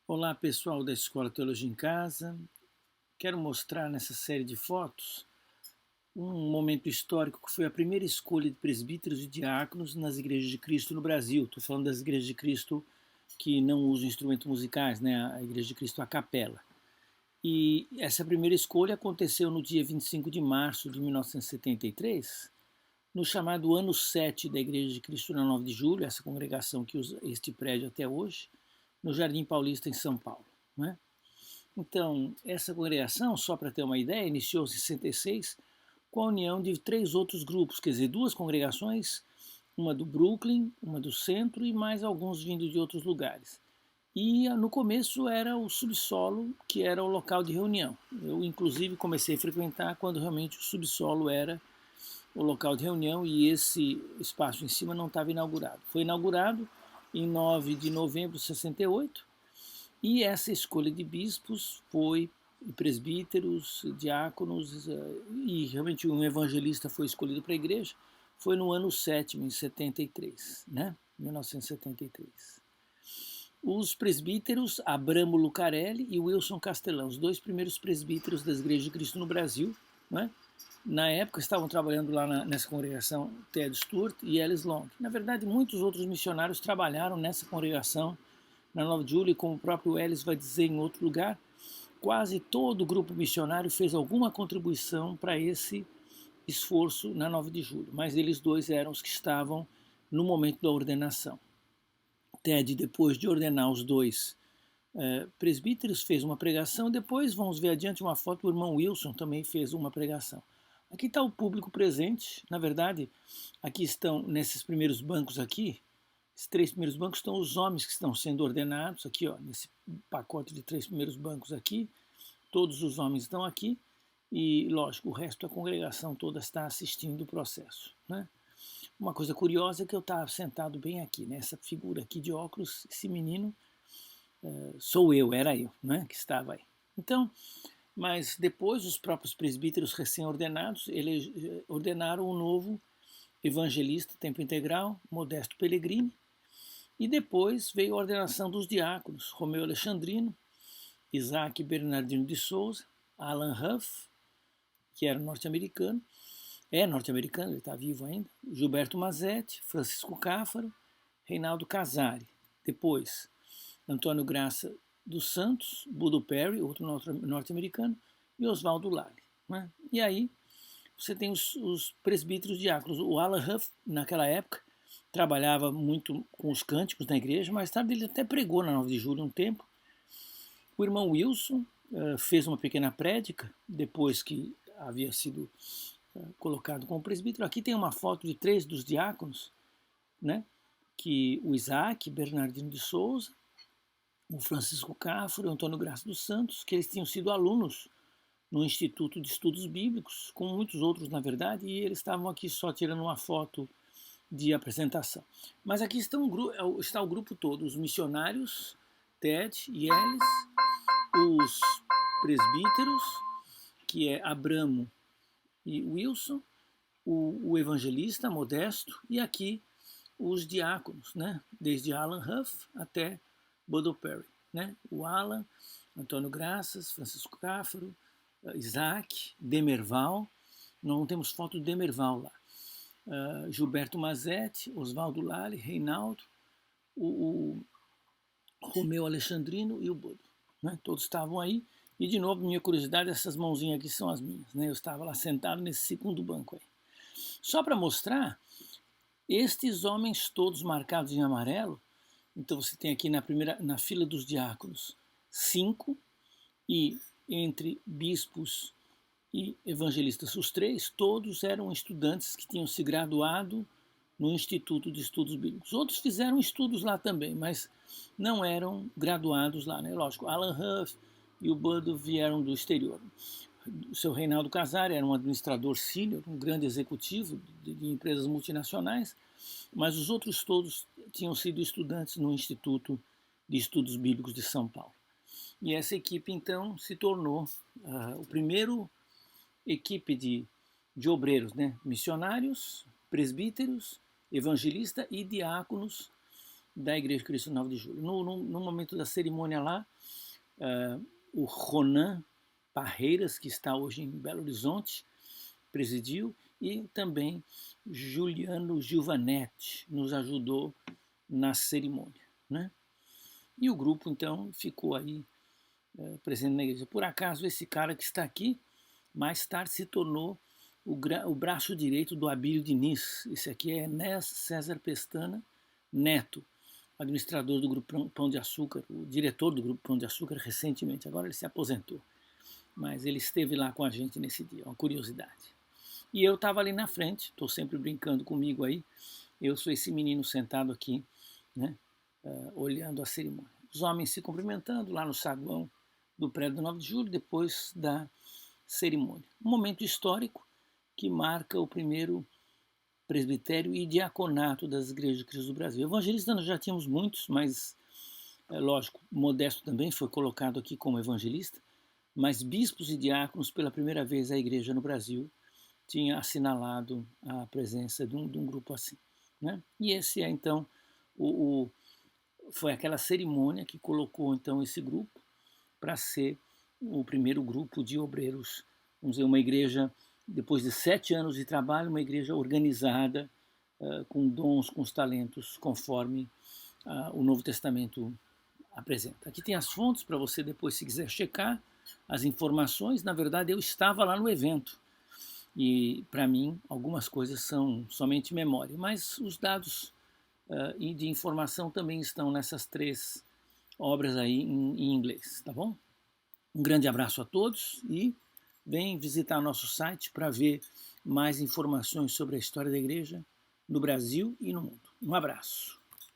Olá pessoal da Escola Teologia em Casa, quero mostrar nessa série de fotos um momento histórico que foi a primeira escolha de presbíteros e diáconos nas igrejas de Cristo no Brasil. Estou falando das igrejas de Cristo que não usam instrumentos musicais, né? A igreja de Cristo a capela. E essa primeira escolha aconteceu no dia 25 de março de 1973, no chamado Ano 7 da Igreja de Cristo na 9 de Julho, essa congregação que usa este prédio até hoje, no Jardim Paulista, em São Paulo. Né? Então, essa congregação, só para ter uma ideia, iniciou em 66 com a união de 3 outros grupos, quer dizer, 2 congregações, uma do Brooklyn, uma do centro e mais alguns vindo de outros lugares. E no começo era o subsolo, que era o local de reunião. Eu, inclusive, comecei a frequentar quando realmente o subsolo era o local de reunião e esse espaço em cima não estava inaugurado. Foi inaugurado em 9 de novembro de 68 e essa escolha de bispos foi presbíteros, diáconos e realmente um evangelista foi escolhido para a igreja, foi no ano 7º, em 73, né? 1973. Os presbíteros Abramo Lucarelli e Wilson Castelão, os 2 primeiros presbíteros das igrejas de Cristo no Brasil, né? Na época estavam trabalhando lá nessa congregação Ted Stewart e Ellis Long. Na verdade, muitos outros missionários trabalharam nessa congregação na 9 de julho, e como o próprio Ellis vai dizer em outro lugar, quase todo o grupo missionário fez alguma contribuição para esse esforço na 9 de julho, mas eles 2 eram os que estavam no momento da ordenação. Ted, depois de ordenar os 2 presbíteros, fez uma pregação, depois vamos ver adiante uma foto, o irmão Wilson também fez uma pregação. Aqui está o público presente, na verdade, aqui estão, nesses primeiros bancos aqui, esses 3 primeiros bancos estão os homens que estão sendo ordenados, aqui ó, nesse pacote de 3 primeiros bancos aqui, todos os homens estão aqui, e lógico, o resto da congregação toda está assistindo o processo. Né? Uma coisa curiosa é que eu estava sentado bem aqui, né? Essa figura aqui de óculos, esse menino, sou eu, era eu, né? Que estava aí. Então, mas depois os próprios presbíteros recém-ordenados, eles ordenaram um novo evangelista tempo integral, Modesto Pellegrini, e depois veio a ordenação dos diáconos, Romeu Alexandrino, Isaac Bernardino de Souza, Alan Huff, que era norte-americano, ele está vivo ainda, Gilberto Mazetti, Francisco Cáfaro, Reinaldo Casari. Depois, Antônio Graça dos Santos, Budo Perry, outro norte-americano, e Oswaldo Lally. Né? E aí você tem os presbíteros diáconos. O Alan Huff, naquela época, trabalhava muito com os cânticos na igreja, mais tarde ele até pregou na 9 de julho um tempo. O irmão Wilson fez uma pequena prédica, depois que havia sido colocado como presbítero. Aqui tem uma foto de 3 dos diáconos, né? Que o Isaac Bernardino de Souza, o Francisco Cáfaro e o Antônio Graça dos Santos, que eles tinham sido alunos no Instituto de Estudos Bíblicos, como muitos outros, na verdade, e eles estavam aqui só tirando uma foto de apresentação. Mas aqui está o grupo todo, os missionários, Ted e Ellis, os presbíteros, que é Abramo e Wilson, o evangelista Modesto, e aqui os diáconos, né? Desde Alan Huff até Budo Perry. Né? O Alan, Antônio Graças, Francisco Cáfaro, Isaac, Demerval, não temos foto do Demerval lá, Gilberto Mazetti, Oswaldo Lally, Reinaldo, o Romeu Alexandrino e o Budo. Né? Todos estavam aí. E, de novo, minha curiosidade, essas mãozinhas aqui são as minhas. Né? Eu estava lá sentado nesse segundo banco aí. Só para mostrar, estes homens todos marcados em amarelo, então você tem aqui na fila dos diáconos 5, e entre bispos e evangelistas, os 3, todos eram estudantes que tinham se graduado no Instituto de Estudos Bíblicos. Outros fizeram estudos lá também, mas não eram graduados lá, né? Lógico, Alan Huff e o Budo vieram do exterior. O seu Reinaldo Casari era um administrador sênior, um grande executivo de empresas multinacionais, mas os outros todos tinham sido estudantes no Instituto de Estudos Bíblicos de São Paulo. E essa equipe, então, se tornou o primeiro equipe de obreiros, né? Missionários, presbíteros, evangelistas e diáconos da Igreja Cristo 9 de Julho. No momento da cerimônia lá, o Ronan Parreiras, que está hoje em Belo Horizonte, presidiu, e também Juliano Gilvanetti nos ajudou na cerimônia, né? E o grupo, então, ficou aí presente na igreja. Por acaso, esse cara que está aqui, mais tarde se tornou o braço direito do Abílio Diniz. Esse aqui é Enéas César Pestana Neto, administrador do Grupo Pão de Açúcar, o diretor do Grupo Pão de Açúcar recentemente. Agora ele se aposentou, mas ele esteve lá com a gente nesse dia, uma curiosidade. E eu estava ali na frente, estou sempre brincando comigo aí, eu sou esse menino sentado aqui, né, olhando a cerimônia. Os homens se cumprimentando lá no saguão do prédio do 9 de julho, depois da cerimônia. Um momento histórico que marca o primeiro presbitério e diaconato das igrejas de Cristo do Brasil. Evangelistas nós já tínhamos muitos, mas, lógico, Modesto também foi colocado aqui como evangelista, mas bispos e diáconos, pela primeira vez a igreja no Brasil tinha assinalado a presença de um grupo assim, né? E esse é, então, foi aquela cerimônia que colocou, então, esse grupo para ser o primeiro grupo de obreiros, vamos dizer, uma igreja, depois de 7 anos de trabalho, uma igreja organizada, com dons, com os talentos, conforme o Novo Testamento apresenta. Aqui tem as fontes para você depois, se quiser checar as informações. Na verdade, eu estava lá no evento e, para mim, algumas coisas são somente memória, mas os dados e de informação também estão nessas 3 obras aí em inglês, tá bom? Um grande abraço a todos e vem visitar nosso site para ver mais informações sobre a história da igreja no Brasil e no mundo. Um abraço.